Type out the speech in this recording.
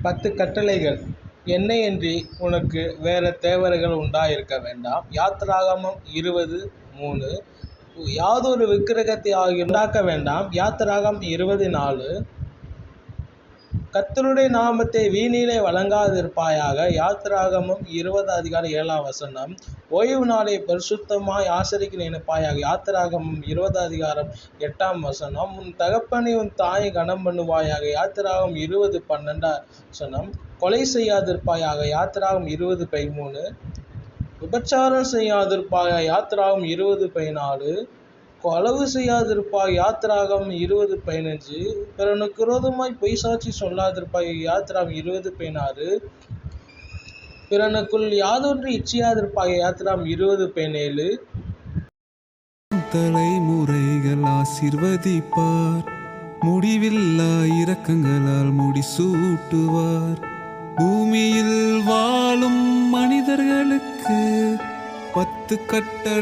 10 கட்டளைகள். என்னையன்றி உனக்கு வேற தேவர்கள் உண்டாயிருக்க வேண்டாம். யாத்திராகமம் 20:3. யாதொரு விக்கிரகத்தை உண்டாக்க வேண்டாம். யாத்திராகமம் 20:4. கர்த்தருடைய நாமத்தை வீணிலே வழங்காதிருப்பாயாக. யாத்திராகமம் 20:7. ஓய்வு நாளை பரிசுத்தமாய் ஆசரிக்க நினைப்பாயாக. யாத்திராகமம் 20:8. உன் தகப்பனை உன் தாயை கனம் பண்ணுவாயாக. யாத்திராகமம் 20:12. கொலை செய்யாதிருப்பாயாக. யாத்திராகமம் 20:13. விபச்சாரம் செய்யாதிருப்பாயாக. யாத்திராகமம் 20:14. களவு செய்யாதிருப்பாய். யாத்திராகமம் 20:15. பிறனுக்கு விரோதமாய் பொய் சாட்சி சொல்லாதிருப்பாய். யாத்திராகமம் 20:16. பிறனுக்குள் யாதொன்று இச்சியாதிருப்பாய். யாத்திராகமம் 20:17. தலைமுறைகள் ஆசீர்வதிப்பார், முடிவில்லா இரக்கங்களால் முடிசூட்டுவார். பூமியில் வாழும் மனிதர்களுக்கு 10 கட்டளை